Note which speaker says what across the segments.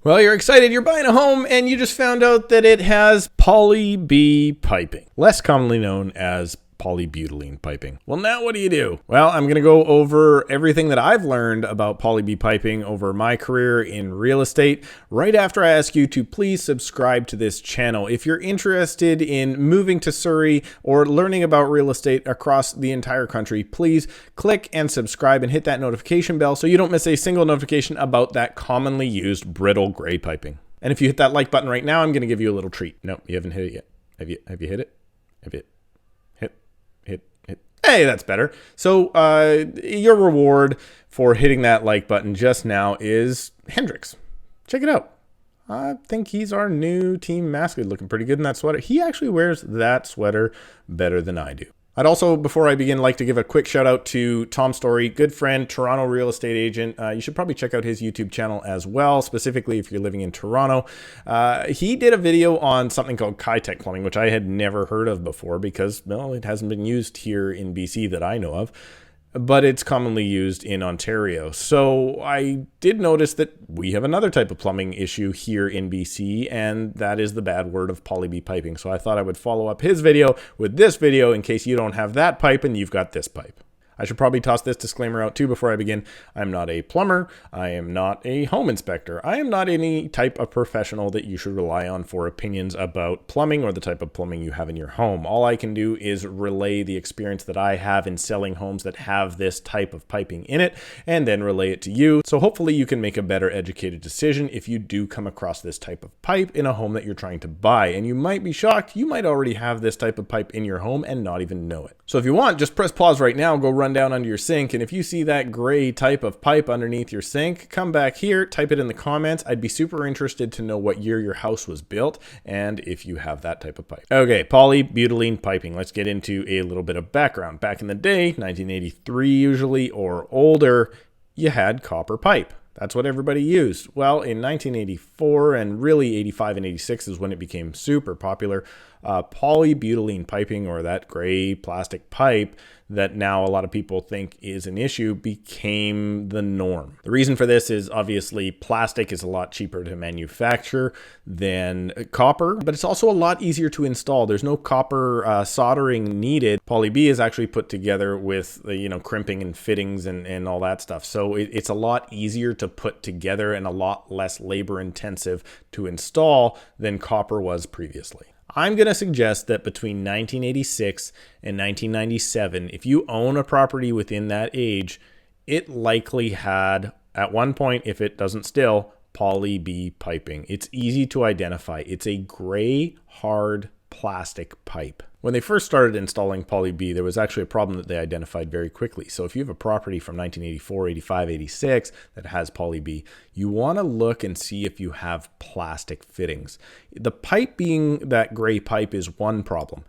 Speaker 1: Well, you're excited, you're buying a home, and you just found out that it has poly-B piping, less commonly known as polybutylene piping. Well, now what do you do? Well, I'm going to go over everything that I've learned about poly-B piping over my career in real estate right after I ask you to please subscribe to this channel. If you're interested in moving to Surrey or learning about real estate across the entire country, please click and subscribe and hit that notification bell so you don't miss a single notification about that commonly used brittle gray piping. And if you hit that like button right now, I'm going to give you a little treat. No, you haven't hit it yet. Have you hit it? Have you hit? Hey, that's better. So your reward for hitting that like button just now is Hendrix. Check it out. I think he's our new team mascot, looking pretty good in that sweater. He actually wears that sweater better than I do. I'd also, before I begin, like to give a quick shout out to Tom Story, good friend, Toronto real estate agent. You should probably check out his YouTube channel as well, specifically if you're living in Toronto. He did a video on something called Kitech plumbing, which I had never heard of before because, well, it hasn't been used here in BC that I know of, but it's commonly used in Ontario. So I did notice that we have another type of plumbing issue here in BC, and that is the bad word of poly-B piping. So I thought I would follow up his video with this video in case you don't have that pipe and you've got this pipe. I should probably toss this disclaimer out too before I begin. I'm not a plumber. I am not a home inspector. I am not any type of professional that you should rely on for opinions about plumbing or the type of plumbing you have in your home. All I can do is relay the experience that I have in selling homes that have this type of piping in it and then relay it to you. So hopefully you can make a better educated decision if you do come across this type of pipe in a home that you're trying to buy. And you might be shocked. You might already have this type of pipe in your home and not even know it. So if you want, just press pause right now, go run down under your sink, and if you see that gray type of pipe underneath your sink, come back here, type it in the comments. I'd be super interested to know what year your house was built and if you have that type of pipe. Okay, polybutylene piping. Let's get into a little bit of background. Back in the day, 1983 usually or older, you had copper pipe. That's what everybody used. Well, in 1984 and really 85 and 86 is when it became super popular. Polybutylene piping, or that gray plastic pipe that now a lot of people think is an issue, became the norm. The reason for this is obviously plastic is a lot cheaper to manufacture than copper, but it's also a lot easier to install. There's no copper soldering needed. Poly-B is actually put together with crimping and fittings and all that stuff. So it's a lot easier to put together and a lot less labor intensive to install than copper was previously. I'm going to suggest that between 1986 and 1997, if you own a property within that age, it likely had, at one point, if it doesn't still, poly-B piping. It's easy to identify. It's a gray, hard plastic pipe. When they first started installing poly-B, there was actually a problem that they identified very quickly. So if you have a property from 1984, 85, 86 that has poly-B, you want to look and see if you have plastic fittings. The pipe being that gray pipe is one problem.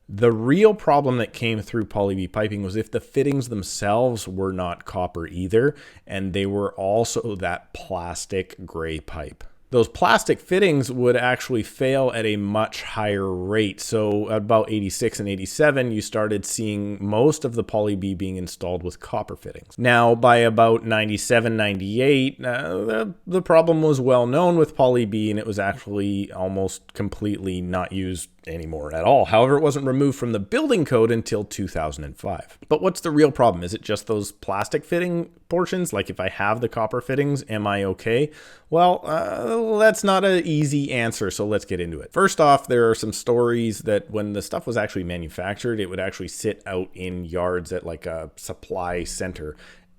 Speaker 1: The real problem that came through poly-B piping was if the fittings themselves were not copper either, and they were also that plastic gray pipe. Those plastic fittings would actually fail at a much higher rate. So at about 86 and 87, you started seeing most of the poly-B being installed with copper fittings. Now, by about 97, 98, the problem was well known with poly-B, and it was actually almost completely not used anymore at all. However, it wasn't removed from the building code until 2005. But what's the real problem? Is it just those plastic fitting portions? Like if I have the copper fittings, am I okay? Well, that's not an easy answer, so let's get into it. First off, there are some stories that when the stuff was actually manufactured, it would actually sit out in yards at like a supply center.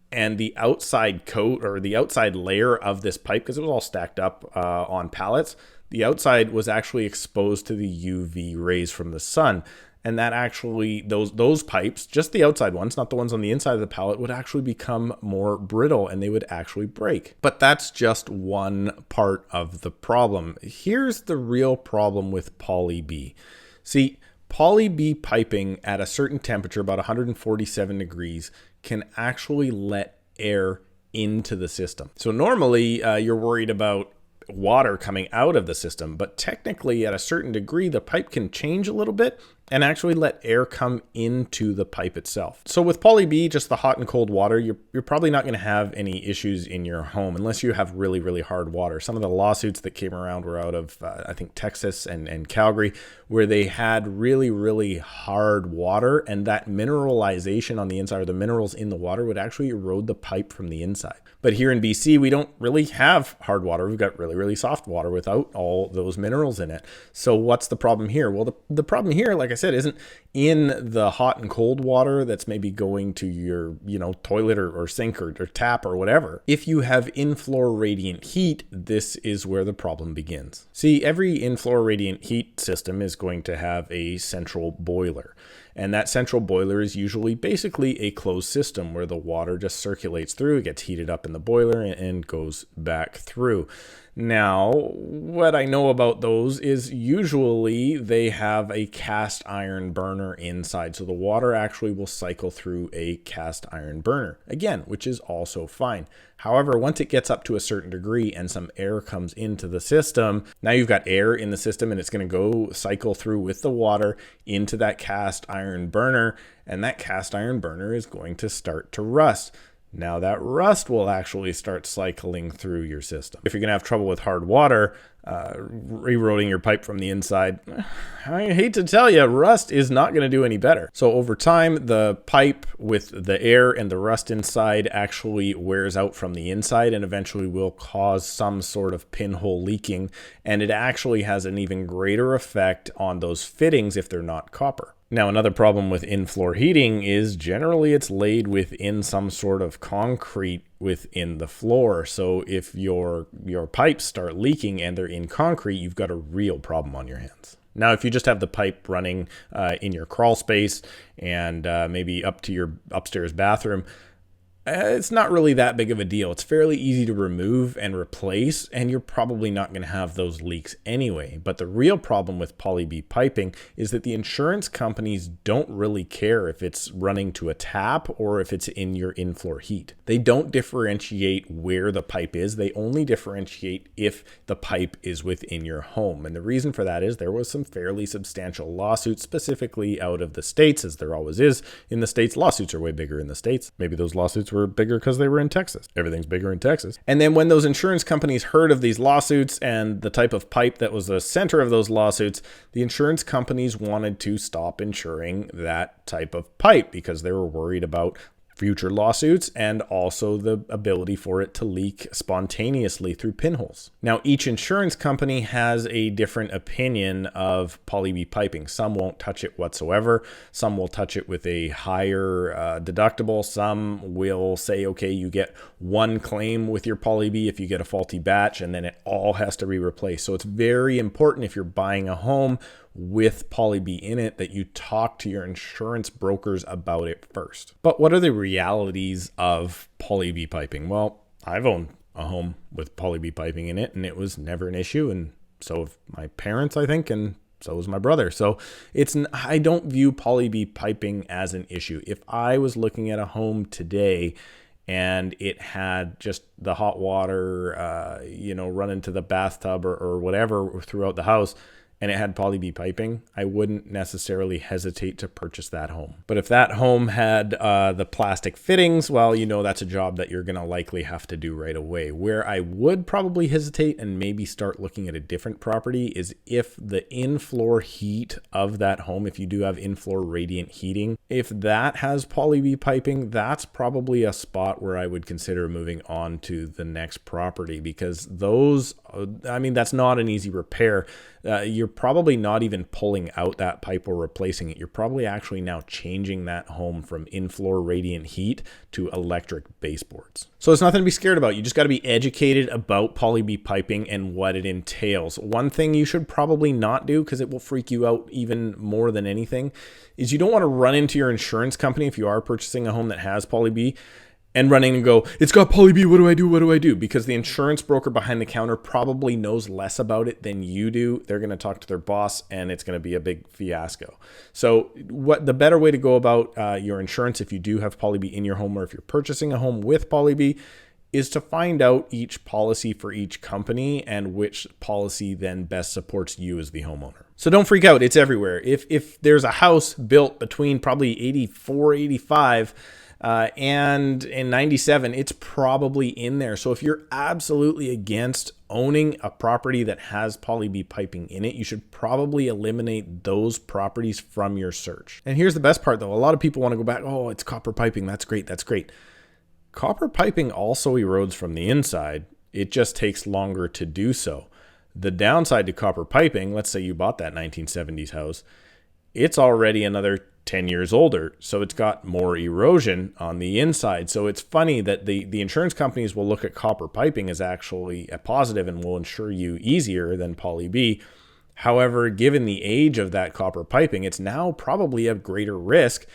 Speaker 1: And the outside coat or the outside layer of this pipe, because it was all stacked up on pallets, the outside was actually exposed to the UV rays from the sun. And that actually, those pipes, just the outside ones, not the ones on the inside of the pallet, would actually become more brittle and they would actually break. But that's just one part of the problem. Here's the real problem with poly-B. See, poly-B piping at a certain temperature, about 147 degrees, can actually let air into the system. So normally you're worried about water coming out of the system, but technically at a certain degree, the pipe can change a little bit and actually let air come into the pipe itself. So with Poly B, just the hot and cold water, you're probably not going to have any issues in your home unless you have really, really hard water. Some of the lawsuits that came around were out of, I think, Texas and Calgary, where they had really, really hard water, and that mineralization on the inside, or the minerals in the water, would actually erode the pipe from the inside. But here in BC, we don't really have hard water. We've got really, really soft water without all those minerals in it. So what's the problem here? Well, the problem here, like I said, isn't in the hot and cold water that's maybe going to your, toilet or sink or tap or whatever. If you have in-floor radiant heat, this is where the problem begins. See, every in-floor radiant heat system is going to have a central boiler. And that central boiler is usually basically a closed system where the water just circulates through, it gets heated up in the boiler and goes back through. Now, what I know about those is usually they have a cast iron burner inside. So the water actually will cycle through a cast iron burner, again, which is also fine. However, once it gets up to a certain degree and some air comes into the system, now you've got air in the system and it's going to go cycle through with the water into that cast iron burner, and that cast iron burner is going to start to rust. Now that rust will actually start cycling through your system. If you're going to have trouble with hard water, eroding your pipe from the inside, I hate to tell you, rust is not going to do any better. So over time, the pipe with the air and the rust inside actually wears out from the inside and eventually will cause some sort of pinhole leaking. And it actually has an even greater effect on those fittings if they're not copper. Now, another problem with in-floor heating is generally it's laid within some sort of concrete within the floor. So if your pipes start leaking and they're in concrete, you've got a real problem on your hands. Now, if you just have the pipe running in your crawl space and maybe up to your upstairs bathroom, it's not really that big of a deal. It's fairly easy to remove and replace, and you're probably not going to have those leaks anyway. But the real problem with Poly B piping is that the insurance companies don't really care if it's running to a tap or if it's in your in-floor heat. They don't differentiate where the pipe is. They only differentiate if the pipe is within your home. And the reason for that is there was some fairly substantial lawsuits, specifically out of the States, as there always is in the States. Lawsuits are way bigger in the States. Maybe those lawsuits were bigger because they were in Texas. Everything's bigger in Texas. And then when those insurance companies heard of these lawsuits and the type of pipe that was the center of those lawsuits, the insurance companies wanted to stop insuring that type of pipe because they were worried about future lawsuits and also the ability for it to leak spontaneously through pinholes. Now, each insurance company has a different opinion of Poly B piping. Some won't touch it whatsoever. Some will touch it with a higher deductible. Some will say, okay, you get one claim with your Poly B if you get a faulty batch, and then it all has to be replaced. So it's very important if you're buying a home with Poly B in it that you talk to your insurance brokers about it first. But what are the realities of Poly B piping? Well, I've owned a home with Poly B piping in it, and it was never an issue, and so have my parents, I think, and so was my brother. So I don't view Poly B piping as an issue. If I was looking at a home today and it had just the hot water, run into the bathtub or whatever throughout the house, and it had Poly B piping, I wouldn't necessarily hesitate to purchase that home. But if that home had the plastic fittings, well, that's a job that you're going to likely have to do right away. Where I would probably hesitate and maybe start looking at a different property is if the in-floor heat of that home, if you do have in-floor radiant heating, if that has Poly B piping, that's probably a spot where I would consider moving on to the next property, because that's not an easy repair. You're probably not even pulling out that pipe or replacing it. You're probably actually now changing that home from in-floor radiant heat to electric baseboards. So it's nothing to be scared about. You just got to be educated about Poly B piping and what it entails. One thing you should probably not do, because it will freak you out even more than anything, is you don't want to run into your insurance company if you are purchasing a home that has Poly B and running and go, it's got Poly B, what do I do? What do I do? Because the insurance broker behind the counter probably knows less about it than you do. They're going to talk to their boss and it's going to be a big fiasco. So what the better way to go about your insurance, if you do have Poly B in your home or if you're purchasing a home with Poly B, is to find out each policy for each company and which policy then best supports you as the homeowner. So don't freak out. It's everywhere. If there's a house built between probably 84, 85, and in 97, it's probably in there. So if you're absolutely against owning a property that has poly B piping in it, you should probably eliminate those properties from your search. And here's the best part though. A lot of people want to go back, oh, it's copper piping. That's great. That's great. Copper piping also erodes from the inside. It just takes longer to do so. The downside to copper piping, let's say you bought that 1970s house, it's already another 10 years older, so it's got more erosion on the inside. So it's funny that the insurance companies will look at copper piping as actually a positive and will insure you easier than poly B. However, given the age of that copper piping, it's now probably of greater risk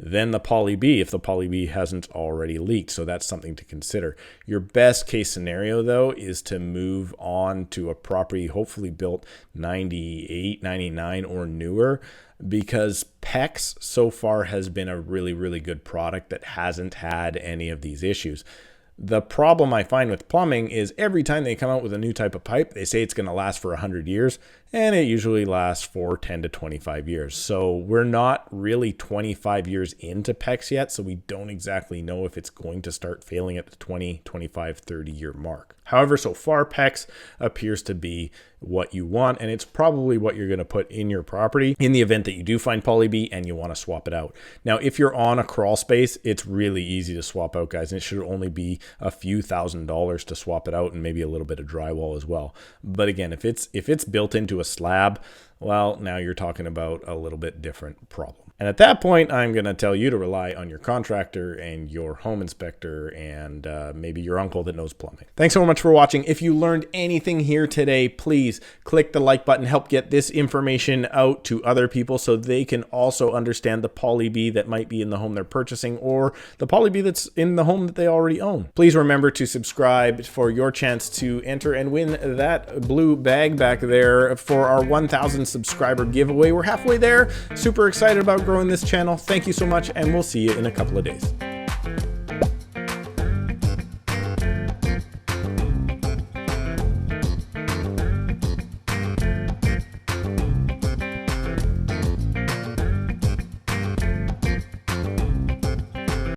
Speaker 1: than the poly B if the poly B hasn't already leaked. So that's something to consider. Your best case scenario though is to move on to a property hopefully built 98, 99 or newer, because PEX so far has been a really, really good product that hasn't had any of these issues. The problem I find with plumbing is every time they come out with a new type of pipe, they say it's going to last for 100 years, and it usually lasts for 10 to 25 years. So we're not really 25 years into PEX yet, so we don't exactly know if it's going to start failing at the 20, 25, 30-year mark. However, so far, PEX appears to be what you want, and it's probably what you're going to put in your property in the event that you do find poly B and you want to swap it out. Now, if you're on a crawl space, it's really easy to swap out, guys, and it should only be a few $1,000s to swap it out and maybe a little bit of drywall as well. But again, if it's built into a slab, well, now you're talking about a little bit different problem. And at that point, I'm going to tell you to rely on your contractor and your home inspector and maybe your uncle that knows plumbing. Thanks so much for watching. If you learned anything here today, please click the like button. Help get this information out to other people so they can also understand the poly B that might be in the home they're purchasing or the poly B that's in the home that they already own. Please remember to subscribe for your chance to enter and win that blue bag back there for our 1,000 subscriber giveaway. We're halfway there. Super excited about growing this channel. Thank you so much, and we'll see you in a couple of days.